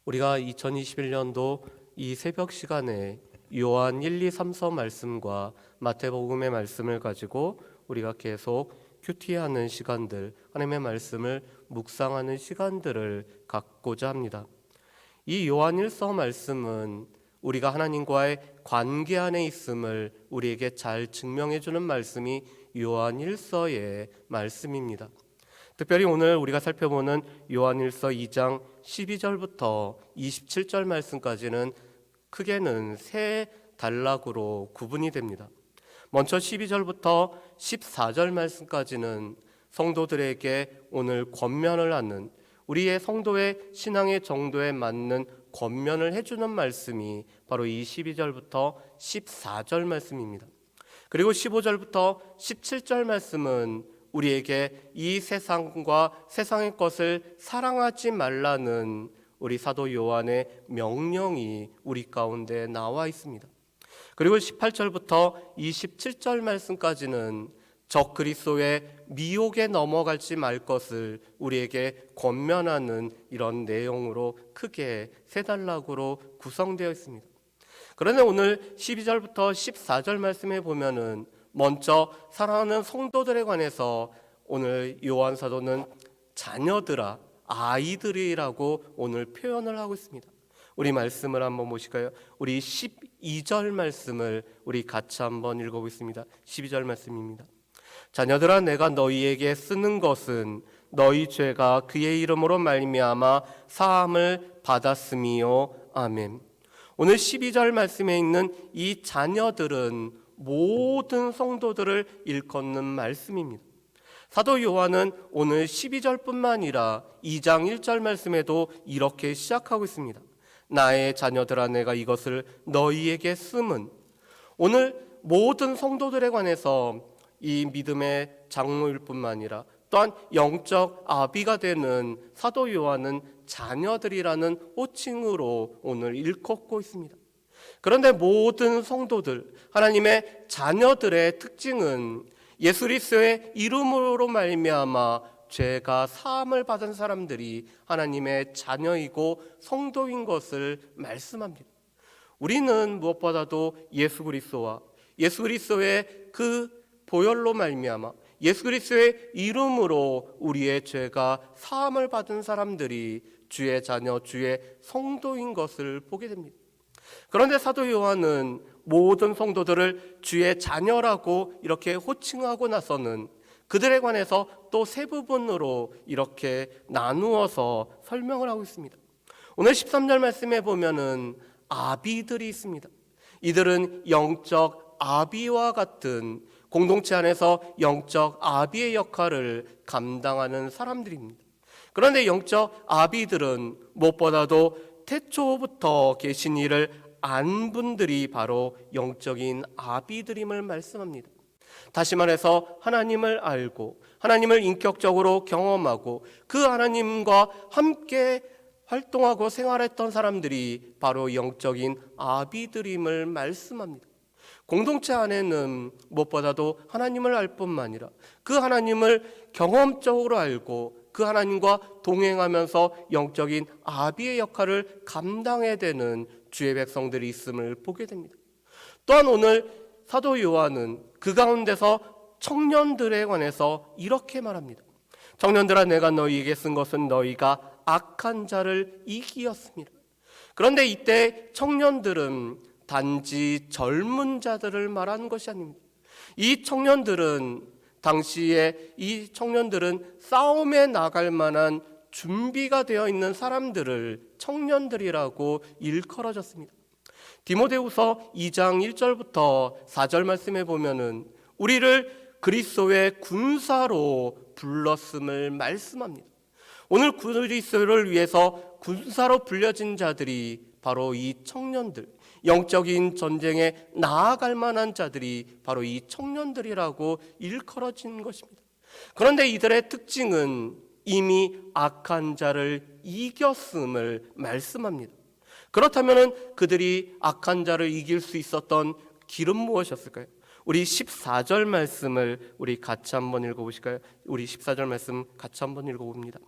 우리가 2021년도 이 새벽 시간에 요한 1, 2, 3서 말씀과 마태복음의 말씀을 가지고 우리가 계속 큐티하는 시간들, 하나님의 말씀을 묵상하는 시간들을 갖고자 합니다. 이 요한 1서 말씀은 우리가 하나님과의 관계 안에 있음을 우리에게 잘 증명해 주는 말씀이 요한 1서의 말씀입니다. 특별히 오늘 우리가 살펴보는 요한 1서 2장 12절부터 27절 말씀까지는 크게는 세 단락으로 구분이 됩니다. 먼저 12절부터 14절 말씀까지는 성도들에게 오늘 권면을 하는, 우리의 성도의 신앙의 정도에 맞는 권면을 해주는 말씀이 바로 이 12절부터 14절 말씀입니다. 그리고 15절부터 17절 말씀은 우리에게 이 세상과 세상의 것을 사랑하지 말라는 우리 사도 요한의 명령이 우리 가운데 나와 있습니다. 그리고 18절부터 27절 말씀까지는 적 그리스도의 미혹에 넘어갈지 말 것을 우리에게 권면하는 이런 내용으로 크게 세 단락으로 구성되어 있습니다. 그런데 오늘 12절부터 14절 말씀에 보면은 먼저 사랑하는 성도들에 관해서 오늘 요한 사도는 자녀들아, 아이들이라고 오늘 표현을 하고 있습니다. 우리 말씀을 한번 보실까요? 우리 12절 말씀을 우리 같이 한번 읽어보겠습니다. 12절 말씀입니다. 자녀들아, 내가 너희에게 쓰는 것은 너희 죄가 그의 이름으로 말미암아 사함을 받았음이요. 아멘. 오늘 12절 말씀에 있는 이 자녀들은 모든 성도들을 일컫는 말씀입니다. 사도 요한은 오늘 12절뿐만 아니라 2장 1절 말씀에도 이렇게 시작하고 있습니다. 나의 자녀들아, 내가 이것을 너희에게 쓰면, 오늘 모든 성도들에 관해서 이 믿음의 장로일 뿐만 아니라 또한 영적 아비가 되는 사도 요한은 자녀들이라는 호칭으로 오늘 일컫고 있습니다. 그런데 모든 성도들, 하나님의 자녀들의 특징은 예수 그리스도의 이름으로 말미암아 죄가 사함을 받은 사람들이 하나님의 자녀이고 성도인 것을 말씀합니다. 우리는 무엇보다도 예수 그리스도와 예수 그리스도의 그 보혈로 말미암아 예수 그리스도의 이름으로 우리의 죄가 사함을 받은 사람들이 주의 자녀, 주의 성도인 것을 보게 됩니다. 그런데 사도 요한은 모든 성도들을 주의 자녀라고 이렇게 호칭하고 나서는 그들에 관해서 또 세 부분으로 이렇게 나누어서 설명을 하고 있습니다. 오늘 13절 말씀에 보면은 아비들이 있습니다. 이들은 영적 아비와 같은 공동체 안에서 영적 아비의 역할을 감당하는 사람들입니다. 그런데 영적 아비들은 무엇보다도 태초부터 계신 이를 안 분들이 바로 영적인 아비들임을 말씀합니다. 다시 말해서 하나님을 알고 하나님을 인격적으로 경험하고 그 하나님과 함께 활동하고 생활했던 사람들이 바로 영적인 아비들임을 말씀합니다. 공동체 안에는 무엇보다도 하나님을 알 뿐만 아니라 그 하나님을 경험적으로 알고 그 하나님과 동행하면서 영적인 아비의 역할을 감당해야 되는 주의 백성들이 있음을 보게 됩니다. 또한 오늘 사도 요한은 그 가운데서 청년들에 관해서 이렇게 말합니다. 청년들아, 내가 너희에게 쓴 것은 너희가 악한 자를 이기었습니다. 그런데 이때 청년들은 단지 젊은 자들을 말하는 것이 아닙니다. 이 청년들은 당시에 이 청년들은 싸움에 나갈 만한 준비가 되어 있는 사람들을 청년들이라고 일컬어졌습니다. 디모데후서 2장 1절부터 4절 말씀에 보면은 우리를 그리스도의 군사로 불렀음을 말씀합니다. 오늘 그리스도를 위해서 군사로 불려진 자들이 바로 이 청년들, 영적인 전쟁에 나아갈 만한 자들이 바로 이 청년들이라고 일컬어진 것입니다. 그런데 이들의 특징은 이미 악한 자를 이겼음을 말씀합니다. 그렇다면 그들이 악한 자를 이길 수 있었던 길은 무엇이었을까요? 우리 14절 말씀을 우리 같이 한번 읽어보실까요? 우리 14절 말씀 같이 한번 읽어봅니다.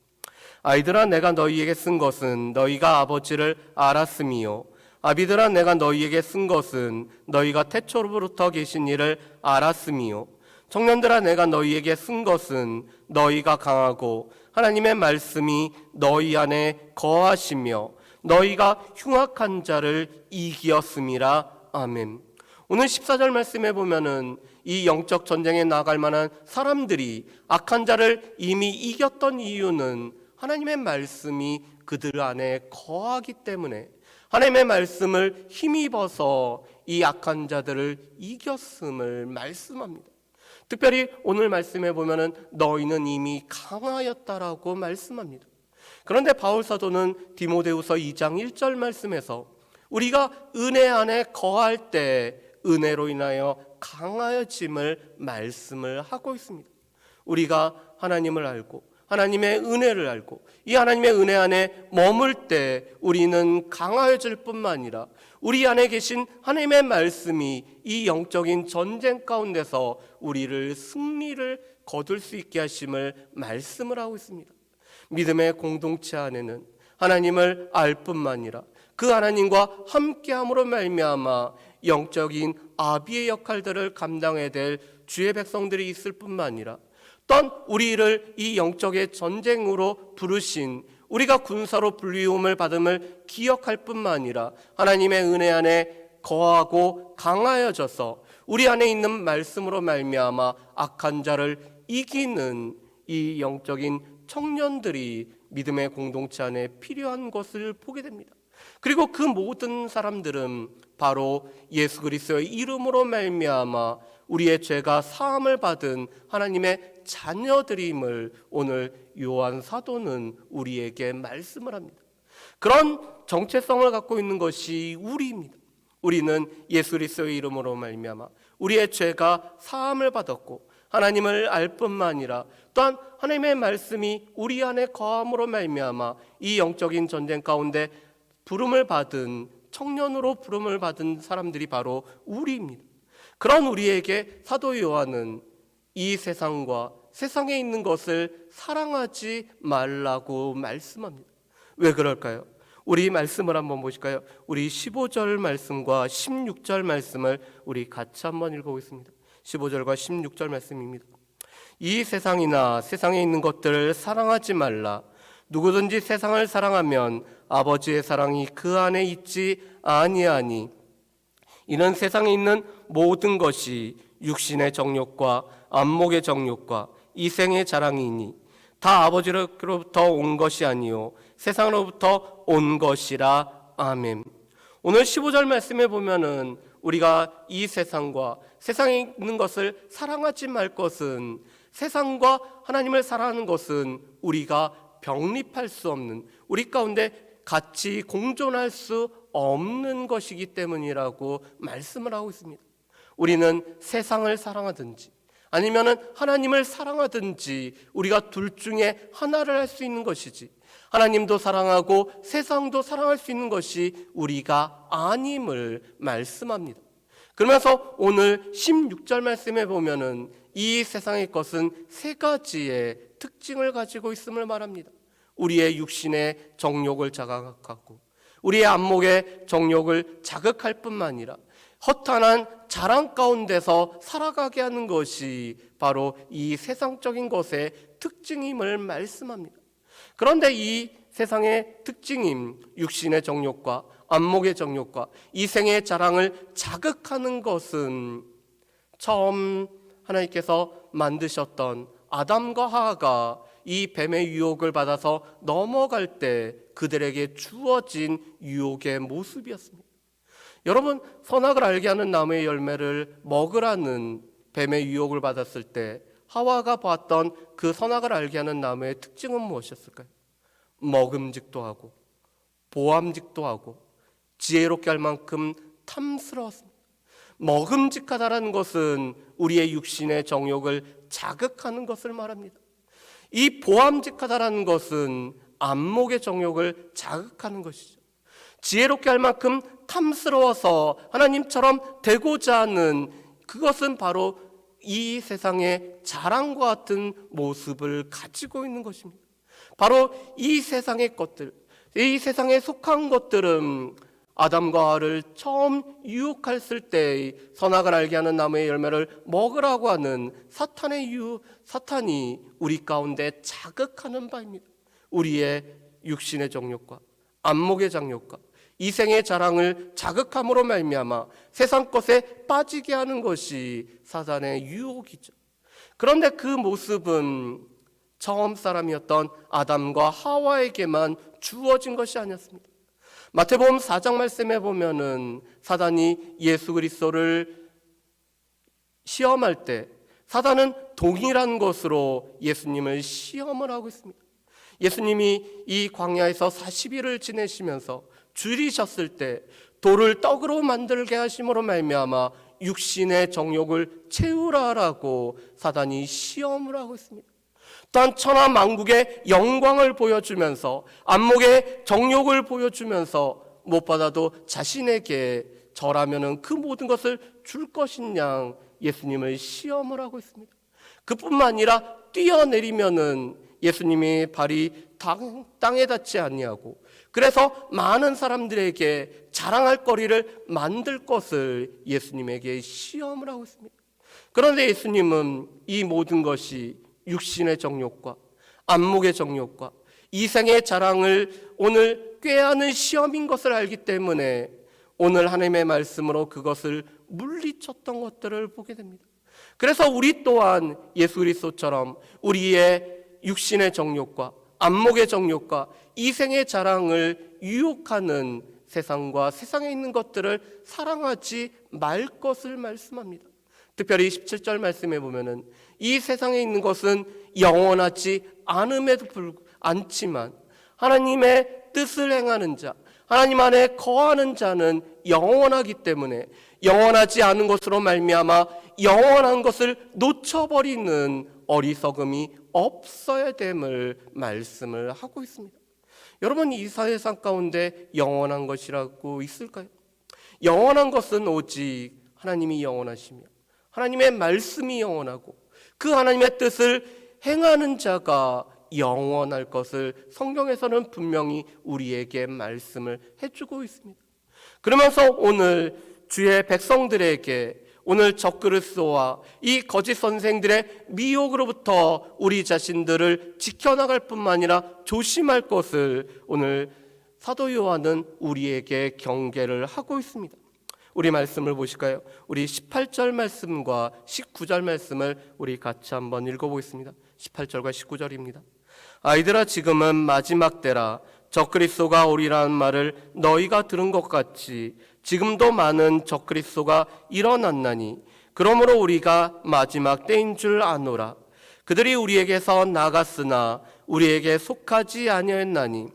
아이들아, 내가 너희에게 쓴 것은 너희가 아버지를 알았음이요 아비들아, 내가 너희에게 쓴 것은 너희가 태초로부터 계신 이를 알았음이요 청년들아, 내가 너희에게 쓴 것은 너희가 강하고 하나님의 말씀이 너희 안에 거하시며 너희가 흉악한 자를 이기었음이라. 아멘. 오늘 14절 말씀에 보면은 이 영적 전쟁에 나갈 만한 사람들이 악한 자를 이미 이겼던 이유는 하나님의 말씀이 그들 안에 거하기 때문에, 하나님의 말씀을 힘입어서 이 악한 자들을 이겼음을 말씀합니다. 특별히 오늘 말씀에 보면은 너희는 이미 강하였다라고 말씀합니다. 그런데 바울 사도는 디모데후서 2장 1절 말씀에서 우리가 은혜 안에 거할 때 은혜로 인하여 강하여짐을 말씀을 하고 있습니다. 우리가 하나님을 알고 하나님의 은혜를 알고 이 하나님의 은혜 안에 머물 때 우리는 강하여질 뿐만 아니라 우리 안에 계신 하나님의 말씀이 이 영적인 전쟁 가운데서 우리를 승리를 거둘 수 있게 하심을 말씀을 하고 있습니다. 믿음의 공동체 안에는 하나님을 알 뿐만 아니라 그 하나님과 함께함으로 말미암아 영적인 아비의 역할들을 감당해야 될 주의 백성들이 있을 뿐만 아니라 또한 우리를 이 영적의 전쟁으로 부르신 우리가 군사로 불리움을 받음을 기억할 뿐만 아니라 하나님의 은혜 안에 거하고 강하여져서 우리 안에 있는 말씀으로 말미암아 악한 자를 이기는 이 영적인 청년들이 믿음의 공동체 안에 필요한 것을 보게 됩니다. 그리고 그 모든 사람들은 바로 예수 그리스도의 이름으로 말미암아 우리의 죄가 사함을 받은 하나님의 자녀들임을 오늘 요한 사도는 우리에게 말씀을 합니다. 그런 정체성을 갖고 있는 것이 우리입니다. 우리는 예수 그리스도의 이름으로 말미암아 우리의 죄가 사함을 받았고 하나님을 알 뿐만 아니라 또한 하나님의 말씀이 우리 안에 거함으로 말미암아 이 영적인 전쟁 가운데 부름을 받은 청년으로 부름을 받은 사람들이 바로 우리입니다. 그런 우리에게 사도 요한은 이 세상과 세상에 있는 것을 사랑하지 말라고 말씀합니다. 왜 그럴까요? 우리 말씀을 한번 보실까요? 우리 15절 말씀과 16절 말씀을 우리 같이 한번 읽어보겠습니다. 15절과 16절 말씀입니다. 이 세상이나 세상에 있는 것들을 사랑하지 말라. 누구든지 세상을 사랑하면 아버지의 사랑이 그 안에 있지 아니하니 이는 세상에 있는 모든 것이 육신의 정욕과 안목의 정욕과 이생의 자랑이니 다 아버지로부터 온 것이 아니요 세상으로부터 온 것이라. 아멘. 오늘 15절 말씀에 보면은 우리가 이 세상과 세상에 있는 것을 사랑하지 말 것은, 세상과 하나님을 사랑하는 것은 우리가 병립할 수 없는, 우리 가운데 같이 공존할 수 없는 것이기 때문이라고 말씀을 하고 있습니다. 우리는 세상을 사랑하든지 아니면은 하나님을 사랑하든지 우리가 둘 중에 하나를 할 수 있는 것이지, 하나님도 사랑하고 세상도 사랑할 수 있는 것이 우리가 아님을 말씀합니다. 그러면서 오늘 16절 말씀에 보면은 이 세상의 것은 세 가지의 특징을 가지고 있음을 말합니다. 우리의 육신의 정욕을 자극하고 우리의 안목의 정욕을 자극할 뿐만 아니라 허탄한 자랑 가운데서 살아가게 하는 것이 바로 이 세상적인 것의 특징임을 말씀합니다. 그런데 이 세상의 특징인 육신의 정욕과 안목의 정욕과 이생의 자랑을 자극하는 것은 처음 하나님께서 만드셨던 아담과 하와가 이 뱀의 유혹을 받아서 넘어갈 때 그들에게 주어진 유혹의 모습이었습니다. 여러분, 선악을 알게 하는 나무의 열매를 먹으라는 뱀의 유혹을 받았을 때 하와가 봤던 그 선악을 알게 하는 나무의 특징은 무엇이었을까요? 먹음직도 하고 보암직도 하고 지혜롭게 할 만큼 탐스러웠습니다. 먹음직하다라는 것은 우리의 육신의 정욕을 자극하는 것을 말합니다. 이 보암직하다라는 것은 안목의 정욕을 자극하는 것이죠. 지혜롭게 할 만큼 탐스러워서 하나님처럼 되고자 하는 그것은 바로 이 세상의 자랑과 같은 모습을 가지고 있는 것입니다. 바로 이 세상의 것들, 이 세상에 속한 것들은 아담과 하와를 처음 유혹했을 때 선악을 알게 하는 나무의 열매를 먹으라고 하는 사탄이 우리 가운데 자극하는 바입니다. 우리의 육신의 정욕과 안목의 정욕과 이생의 자랑을 자극함으로 말미암아 세상 것에 빠지게 하는 것이 사단의 유혹이죠. 그런데 그 모습은 처음 사람이었던 아담과 하와에게만 주어진 것이 아니었습니다. 마태복음 4장 말씀에 보면은 사단이 예수 그리스도를 시험할 때 사단은 동일한 것으로 예수님을 시험을 하고 있습니다. 예수님이 이 광야에서 40일을 지내시면서 줄이셨을 때 돌을 떡으로 만들게 하심으로 말미암아 육신의 정욕을 채우라라고 사단이 시험을 하고 있습니다. 또한 천하 만국의 영광을 보여주면서 안목의 정욕을 보여주면서 무엇보다도 자신에게 절하면은 그 모든 것을 줄 것이냐 예수님을 시험을 하고 있습니다. 그뿐만 아니라 뛰어내리면은 예수님의 발이 땅에 닿지 아니하고 그래서 많은 사람들에게 자랑할 거리를 만들 것을 예수님에게 시험을 하고 있습니다. 그런데 예수님은 이 모든 것이 육신의 정욕과 안목의 정욕과 이생의 자랑을 오늘 꾀하는 시험인 것을 알기 때문에 오늘 하나님의 말씀으로 그것을 물리쳤던 것들을 보게 됩니다. 그래서 우리 또한 예수 그리스도처럼 우리의 육신의 정욕과 안목의 정욕과 이생의 자랑을 유혹하는 세상과 세상에 있는 것들을 사랑하지 말 것을 말씀합니다. 특별히 17절 말씀에 보면은 이 세상에 있는 것은 영원하지 않지만 하나님의 뜻을 행하는 자, 하나님 안에 거하는 자는 영원하기 때문에 영원하지 않은 것으로 말미암아 영원한 것을 놓쳐버리는 어리석음이 없어야 됨을 말씀을 하고 있습니다. 여러분, 이 세상 가운데 영원한 것이라고 있을까요? 영원한 것은 오직 하나님이 영원하시며 하나님의 말씀이 영원하고 그 하나님의 뜻을 행하는 자가 영원할 것을 성경에서는 분명히 우리에게 말씀을 해주고 있습니다. 그러면서 오늘 주의 백성들에게 오늘 적그리스도와 이 거짓 선생들의 미혹으로부터 우리 자신들을 지켜나갈 뿐만 아니라 조심할 것을 오늘 사도 요한은 우리에게 경계를 하고 있습니다. 우리 말씀을 보실까요? 우리 18절 말씀과 19절 말씀을 우리 같이 한번 읽어보겠습니다. 18절과 19절입니다. 아이들아, 지금은 마지막 때라. 적그리스도가 오리라는 말을 너희가 들은 것 같이 지금도 많은 적그리스도가 일어났나니 그러므로 우리가 마지막 때인 줄 아노라. 그들이 우리에게서 나갔으나 우리에게 속하지 아니하였나니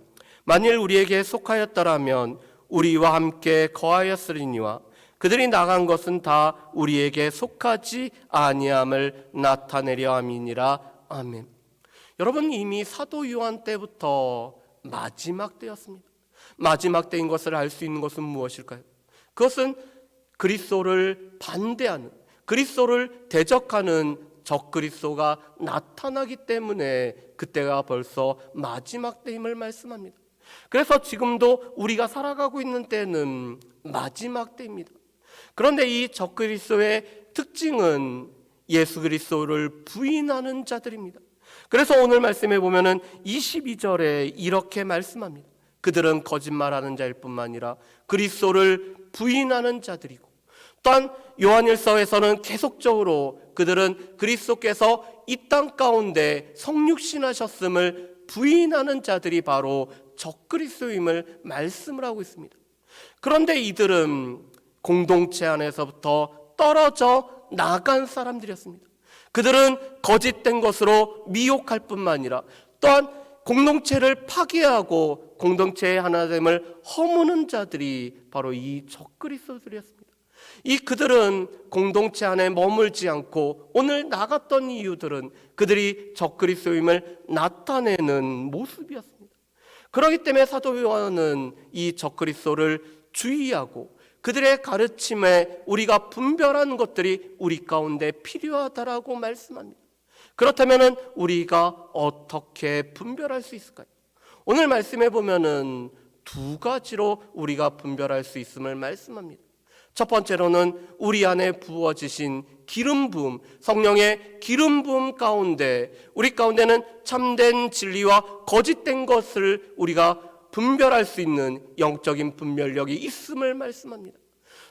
만일 우리에게 속하였더라면 우리와 함께 거하였으리니와 그들이 나간 것은 다 우리에게 속하지 아니함을 나타내려 함이니라. 아멘. 여러분, 이미 사도 요한 때부터 마지막 때였습니다. 마지막 때인 것을 알 수 있는 것은 무엇일까요? 그것은 그리스도를 반대하는, 그리스도를 대적하는 적그리스도가 나타나기 때문에 그때가 벌써 마지막 때임을 말씀합니다. 그래서 지금도 우리가 살아가고 있는 때는 마지막 때입니다. 그런데 이 적그리스도의 특징은 예수 그리스도를 부인하는 자들입니다. 그래서 오늘 말씀에 보면은 22절에 이렇게 말씀합니다. 그들은 거짓말하는 자일 뿐만 아니라 그리스도를 부인하는 자들이고, 또한 요한일서에서는 계속적으로 그들은 그리스도께서 이 땅 가운데 성육신하셨음을 부인하는 자들이 바로 적그리스도임을 말씀을 하고 있습니다. 그런데 이들은 공동체 안에서부터 떨어져 나간 사람들이었습니다. 그들은 거짓된 것으로 미혹할 뿐만 아니라 또한 공동체를 파괴하고 공동체의 하나됨을 허무는 자들이 바로 이 적그리스도들이었습니다. 이 그들은 공동체 안에 머물지 않고 오늘 나갔던 이유들은 그들이 적그리스도임을 나타내는 모습이었습니다. 그렇기 때문에 사도 요한은 이 적그리스도를 주의하고 그들의 가르침에 우리가 분별하는 것들이 우리 가운데 필요하다라고 말씀합니다. 그렇다면 우리가 어떻게 분별할 수 있을까요? 오늘 말씀해 보면은 두 가지로 우리가 분별할 수 있음을 말씀합니다. 첫 번째로는 우리 안에 부어지신 기름 부음, 성령의 기름 부음 가운데 우리 가운데는 참된 진리와 거짓된 것을 우리가 분별할 수 있는 영적인 분별력이 있음을 말씀합니다.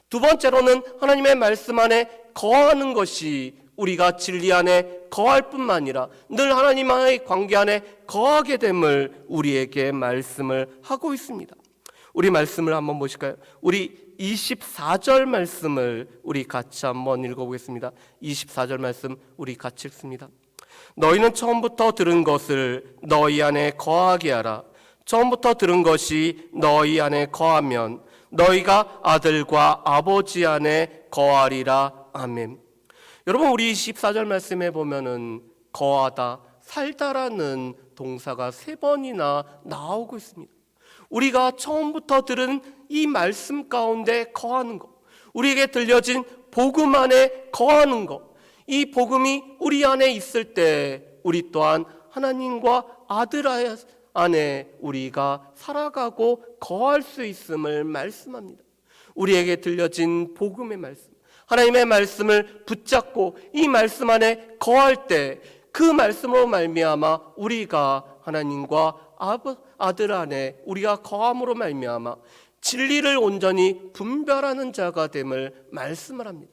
두 번째로는 하나님의 말씀 안에 거하는 것이 우리가 진리 안에 거할 뿐만 아니라 늘 하나님과의 관계 안에 거하게 됨을 우리에게 말씀을 하고 있습니다. 우리 말씀을 한번 보실까요? 우리 24절 말씀을 우리 같이 한번 읽어보겠습니다. 24절 말씀 우리 같이 읽습니다. 너희는 처음부터 들은 것을 너희 안에 거하게 하라. 처음부터 들은 것이 너희 안에 거하면 너희가 아들과 아버지 안에 거하리라. 아멘. 여러분, 우리 24절 말씀에 보면은 거하다, 살다라는 동사가 3번이나 나오고 있습니다. 우리가 처음부터 들은 이 말씀 가운데 거하는 것, 우리에게 들려진 복음 안에 거하는 것, 이 복음이 우리 안에 있을 때 우리 또한 하나님과 아들 안에 우리가 살아가고 거할 수 있음을 말씀합니다. 우리에게 들려진 복음의 말씀, 하나님의 말씀을 붙잡고 이 말씀 안에 거할 때 그 말씀으로 말미암아 우리가 하나님과 아들 안에 우리가 거함으로 말미암아 진리를 온전히 분별하는 자가 됨을 말씀을 합니다.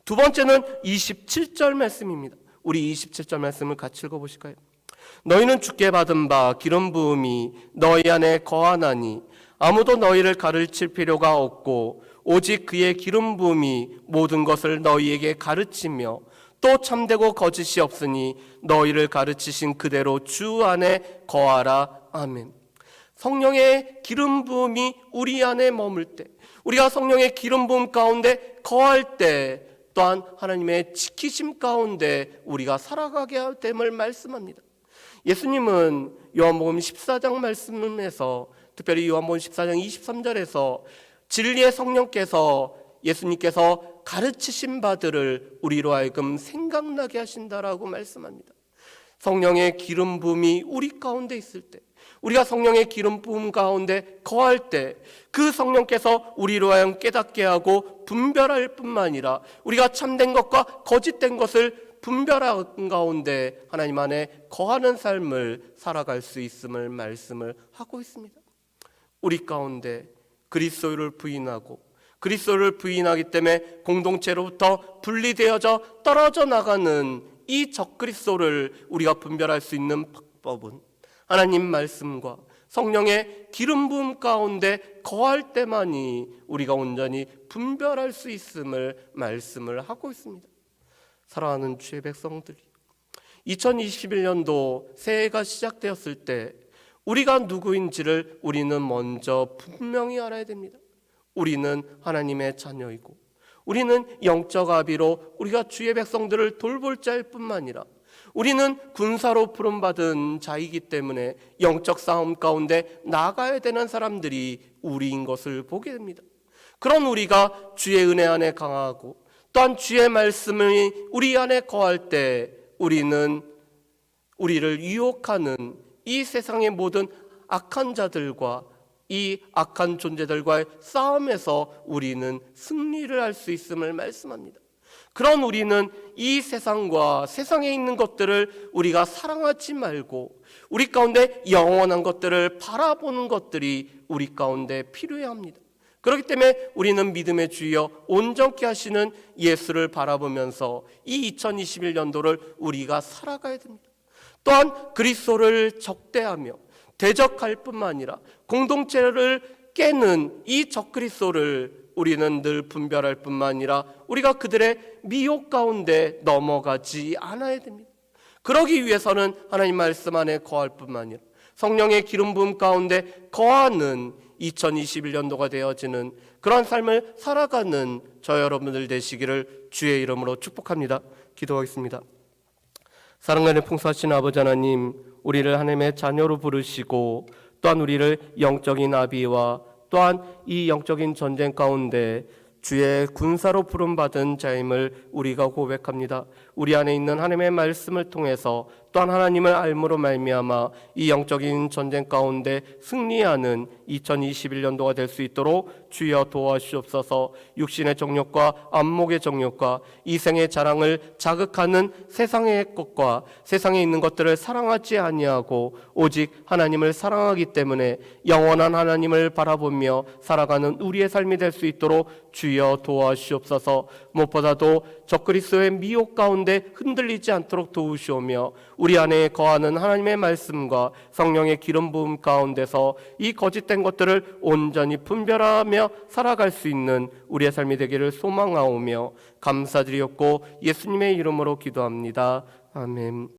두 번째는 27절 말씀입니다. 우리 27절 말씀을 같이 읽어보실까요? 너희는 주께 받은 바 기름 부음이 너희 안에 거하나니 아무도 너희를 가르칠 필요가 없고 오직 그의 기름 부음이 모든 것을 너희에게 가르치며 또 참되고 거짓이 없으니 너희를 가르치신 그대로 주 안에 거하라. 아멘. 성령의 기름 부음이 우리 안에 머물 때, 우리가 성령의 기름 부음 가운데 거할 때 또한 하나님의 지키심 가운데 우리가 살아가게 할 됨을 말씀합니다. 예수님은 요한복음 14장 말씀에서, 특별히 요한복음 14장 23절에서 진리의 성령께서 예수님께서 가르치신 바들을 우리로 하여금 생각나게 하신다라고 말씀합니다. 성령의 기름 부음이 우리 가운데 있을 때, 우리가 성령의 기름 부음 가운데 거할 때 그 성령께서 우리로 하여금 깨닫게 하고 분별할 뿐만 아니라 우리가 참된 것과 거짓된 것을 분별하는 가운데 하나님 안에 거하는 삶을 살아갈 수 있음을 말씀을 하고 있습니다. 우리 가운데 그리스도를 부인하고 그리스도를 부인하기 때문에 공동체로부터 분리되어져 떨어져 나가는 이 적그리스도를 우리가 분별할 수 있는 방법은 하나님 말씀과 성령의 기름 부음 가운데 거할 때만이 우리가 온전히 분별할 수 있음을 말씀을 하고 있습니다. 사랑하는 주의 백성들이 2021년도 새해가 시작되었을 때 우리가 누구인지를 우리는 먼저 분명히 알아야 됩니다. 우리는 하나님의 자녀이고 우리는 영적 아비로 우리가 주의 백성들을 돌볼 자일 뿐만 아니라 우리는 군사로 부름받은 자이기 때문에 영적 싸움 가운데 나가야 되는 사람들이 우리인 것을 보게 됩니다. 그런 우리가 주의 은혜 안에 강하고 또한 주의 말씀이 우리 안에 거할 때 우리는 우리를 유혹하는 이 세상의 모든 악한 자들과 이 악한 존재들과의 싸움에서 우리는 승리를 할 수 있음을 말씀합니다. 그런 우리는 이 세상과 세상에 있는 것들을 우리가 사랑하지 말고 우리 가운데 영원한 것들을 바라보는 것들이 우리 가운데 필요해야 합니다. 그렇기 때문에 우리는 믿음의 주여 온전케 하시는 예수를 바라보면서 이 2021년도를 우리가 살아가야 됩니다. 또한 그리스도를 적대하며 대적할 뿐만 아니라 공동체를 깨는 이 적그리스도를 우리는 늘 분별할 뿐만 아니라 우리가 그들의 미혹 가운데 넘어가지 않아야 됩니다. 그러기 위해서는 하나님 말씀 안에 거할 뿐만 아니라 성령의 기름 부음 가운데 거하는 2021년도가 되어지는 그런 삶을 살아가는 저 여러분들 되시기를 주의 이름으로 축복합니다. 기도하겠습니다. 사랑하는 풍성하신 아버지 하나님, 우리를 하나님의 자녀로 부르시고 또한 우리를 영적인 아비와 또한 이 영적인 전쟁 가운데 주의 군사로 부름받은 자임을 우리가 고백합니다. 우리 안에 있는 하나님의 말씀을 통해서 또한 하나님을 알므로 말미암아 이 영적인 전쟁 가운데 승리하는 2021년도가 될 수 있도록 주여 도와주옵소서. 육신의 정욕과 안목의 정욕과 이생의 자랑을 자극하는 세상의 것과 세상에 있는 것들을 사랑하지 아니하고 오직 하나님을 사랑하기 때문에 영원한 하나님을 바라보며 살아가는 우리의 삶이 될 수 있도록 주여 도와주옵소서. 무엇보다도 적그리스도의 미혹 가운데 흔들리지 않도록 도우시오며 우리 안에 거하는 하나님의 말씀과 성령의 기름 부음 가운데서 이 거짓된 것들을 온전히 분별하며 살아갈 수 있는 우리의 삶이 되기를 소망하오며 감사드리옵고 예수님의 이름으로 기도합니다. 아멘.